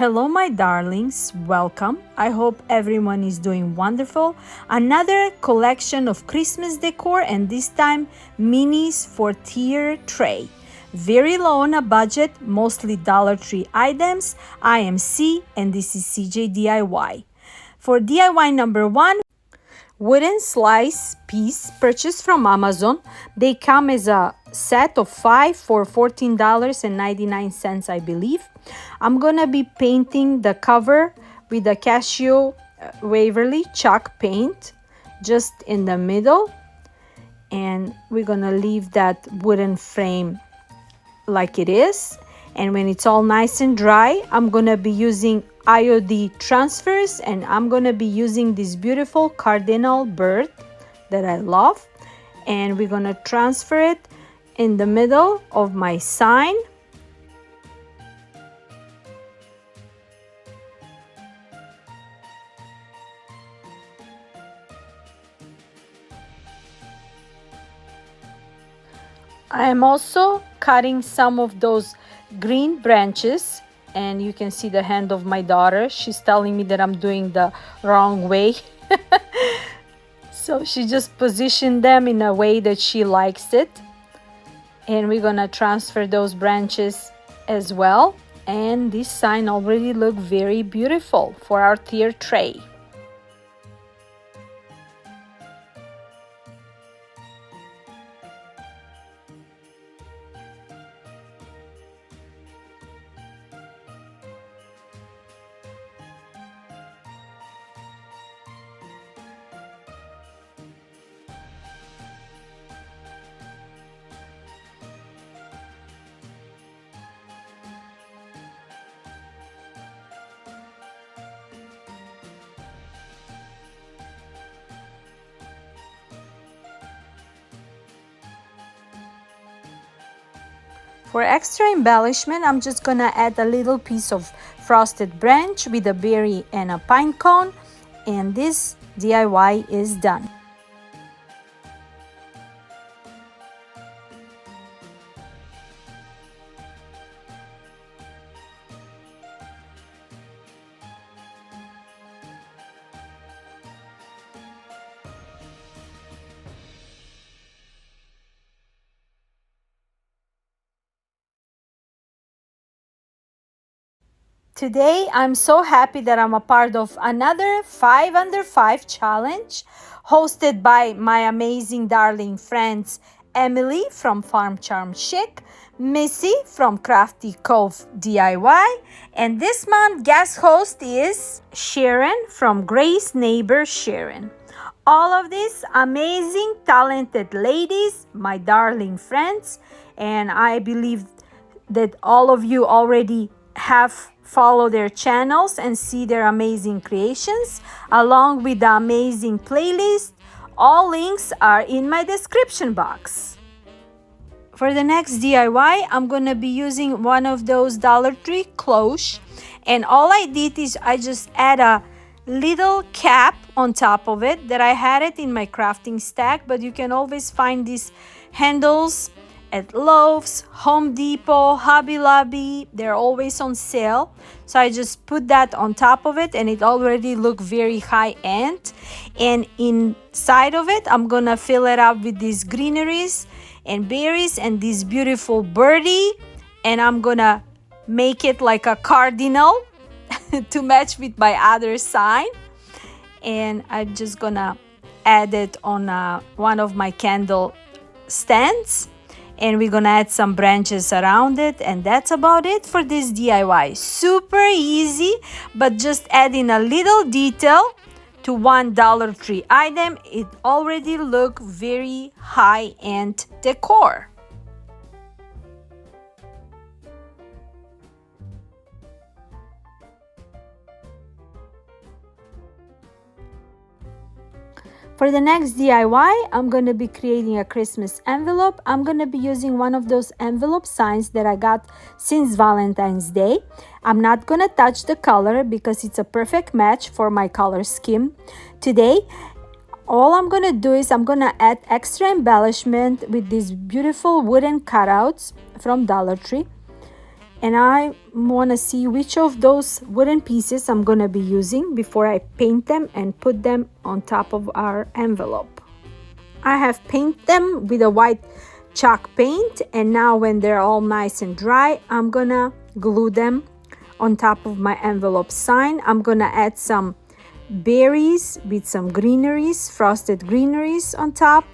Hello, my darlings. Welcome. I hope everyone is doing wonderful. Another collection of Christmas decor, and this time minis for tier tray. Very low on a budget, mostly Dollar Tree items. I am C, and this is CJ DIY. For DIY number one, wooden slice piece purchased from Amazon. They come as a set of 5 for $14.99, I believe. I'm gonna be painting the cover with the Casio Waverly chalk paint just in the middle, and we're gonna leave that wooden frame like it is. And when it's all nice and dry, I'm gonna be using IOD transfers, and I'm gonna be using this beautiful cardinal bird that I love, and we're gonna transfer it in the middle of my sign. I am also cutting some of those green branches, and you can see the hand of my daughter. She's telling me that I'm doing the wrong way. So she just positioned them in a way that she likes it. And we're gonna transfer those branches as well. And this sign already look very beautiful for our tier tray. For extra embellishment, I'm just gonna add a little piece of frosted branch with a berry and a pine cone, and this DIY is done. Today, I'm so happy that I'm a part of another 5 Under 5 challenge hosted by my amazing darling friends Emily from Farm Charm Chic, Missi from Crafty Cove DIY, and this month guest host is Sharon from Grace Neighbor Sharon. All of these amazing, talented ladies, my darling friends, and I believe that all of you already have followed their channels and see their amazing creations along with the amazing playlist. All links are in my description box. For the next DIY, I'm gonna be using one of those Dollar Tree cloches, and all I did is I just add a little cap on top of it that I had it in my crafting stack, but you can always find these handles at Lowe's, Home Depot, Hobby Lobby. They're always on sale. So I just put that on top of it, and it already look very high end. And inside of it, I'm gonna fill it up with these greeneries and berries and this beautiful birdie. And I'm gonna make it like a cardinal to match with my other sign. And I'm just gonna add it on one of my candle stands. And we're gonna add some branches around it, and that's about it for this DIY. Super easy, but just adding a little detail to one Dollar Tree item, it already look very high-end decor. For the next DIY, I'm going to be creating a Christmas envelope. I'm going to be using one of those envelope signs that I got since Valentine's Day. I'm not going to touch the color because it's a perfect match for my color scheme. Today, all I'm going to do is I'm going to add extra embellishment with these beautiful wooden cutouts from Dollar Tree. And I want to see which of those wooden pieces I'm going to be using before I paint them and put them on top of our envelope. I have painted them with a white chalk paint, and now when they're all nice and dry, I'm gonna glue them on top of my envelope sign. I'm gonna add some berries with some greeneries, frosted greeneries on top,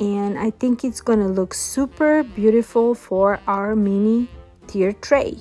and I think it's gonna look super beautiful for our mini tier tray.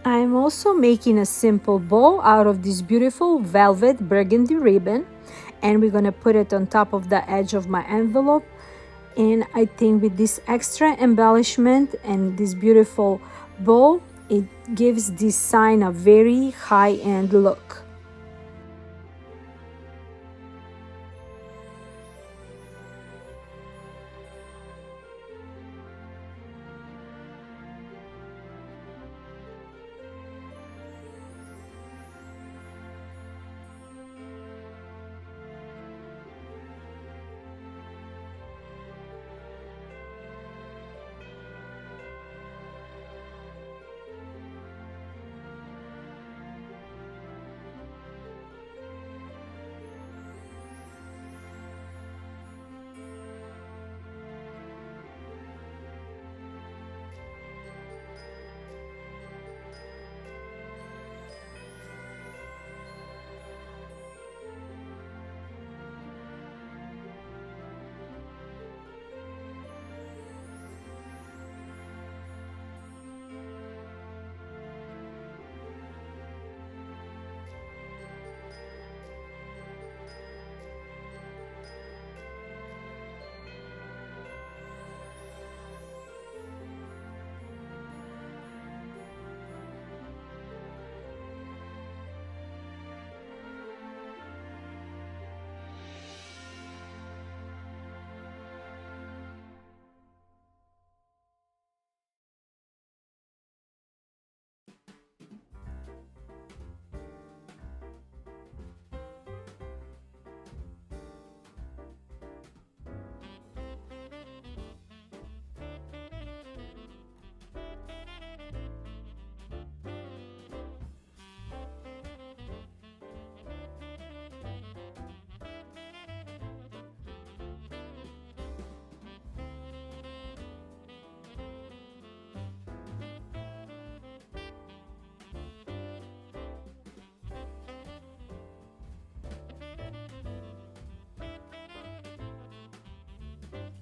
I'm also making a simple bow out of this beautiful velvet burgundy ribbon, and we're gonna put it on top of the edge of my envelope. And I think with this extra embellishment and this beautiful bow, it gives this sign a very high-end look.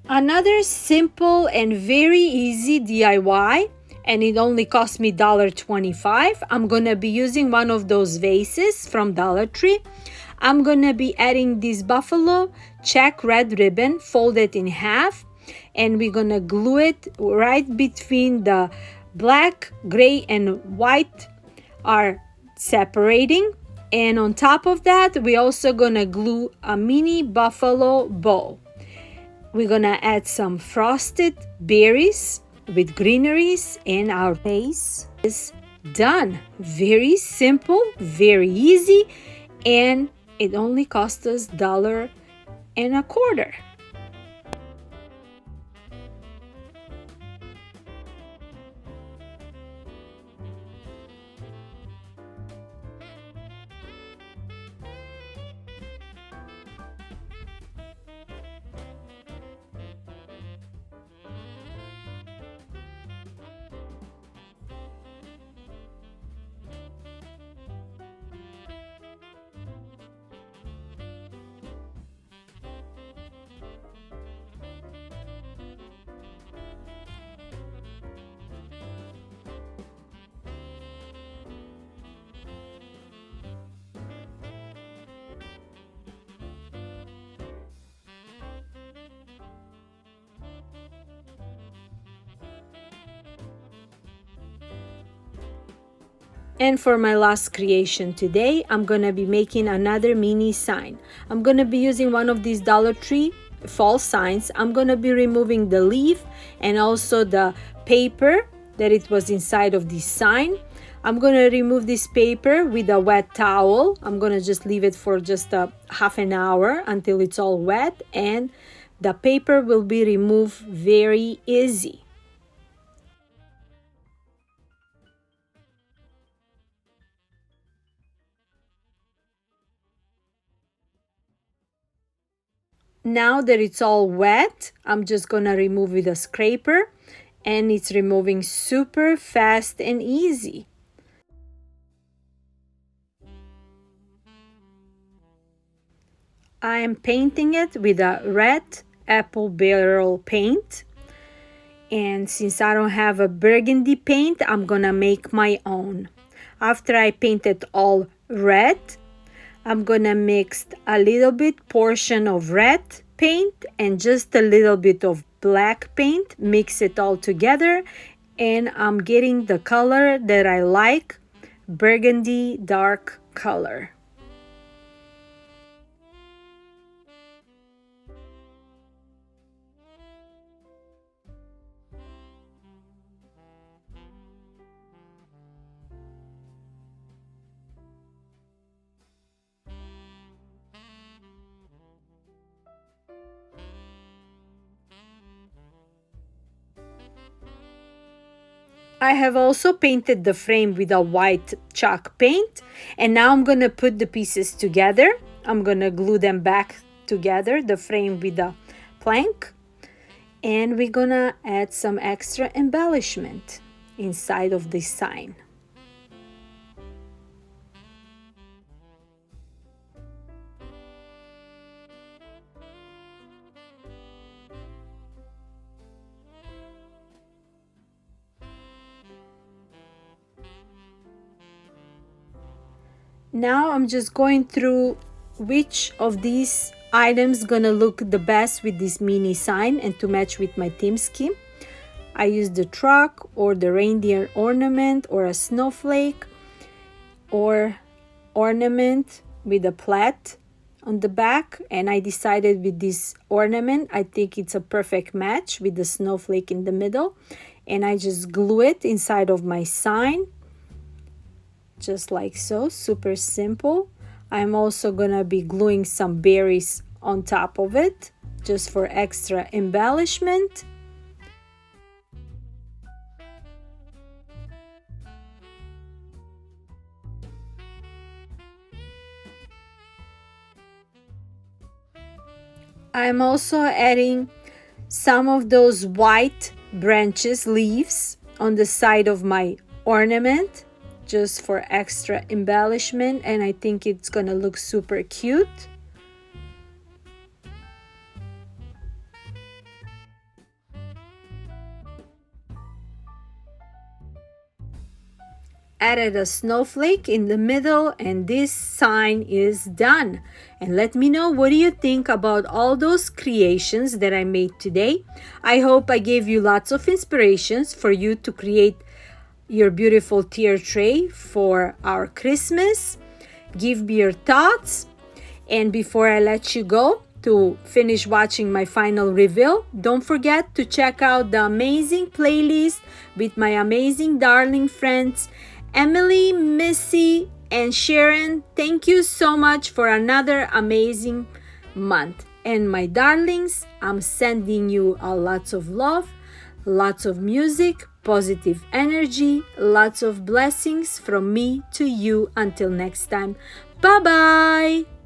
Another simple and very easy DIY, and it only cost me $1.25. I'm gonna be using one of those vases from Dollar Tree. I'm gonna be adding this buffalo check red ribbon folded in half, and we're gonna glue it right between the black, gray, and white are separating. And on top of that, we're also gonna glue a mini buffalo bow. We're gonna add some frosted berries with greeneries, and our base is done. Very simple, very easy, and it only cost us $1.25. And for my last creation today, I'm gonna be making another mini sign. I'm gonna be using one of these Dollar Tree fall signs. I'm gonna be removing the leaf and also the paper that it was inside of this sign. I'm gonna remove this paper with a wet towel. I'm gonna just leave it for just a half an hour until it's all wet, and the paper will be removed very easy. Now that it's all wet, I'm just gonna remove with a scraper, and it's removing super fast and easy. I am painting it with a red apple barrel paint, and since I don't have a burgundy paint, I'm gonna make my own. After I paint it all red, I'm gonna mix a little bit portion of red paint and just a little bit of black paint, mix it all together, and I'm getting the color that I like, burgundy dark color. I have also painted the frame with a white chalk paint, and now I'm gonna put the pieces together. I'm gonna glue them back together, the frame with the plank, and we're gonna add some extra embellishment inside of this sign. Now I'm just going through which of these items gonna look the best with this mini sign and to match with my theme scheme. I used the truck or the reindeer ornament or a snowflake or ornament with a plait on the back, and I decided with this ornament I think it's a perfect match with the snowflake in the middle, and I just glue it inside of my sign just like so, super simple. I'm also gonna be gluing some berries on top of it just for extra embellishment. I'm also adding some of those white branches, leaves on the side of my ornament just for extra embellishment, and I think it's gonna look super cute. Added a snowflake in the middle, and this sign is done. And let me know, what do you think about all those creations that I made today? I hope I gave you lots of inspirations for you to create your beautiful tier tray for our Christmas. Give me your thoughts, and before I let you go to finish watching my final reveal, don't forget to check out the amazing playlist with my amazing darling friends Emily, Missy, and Sharon. Thank you so much for another amazing month. And my darlings, I'm sending you a lots of love, lots of music, positive energy, lots of blessings from me to you. Until next time, bye bye.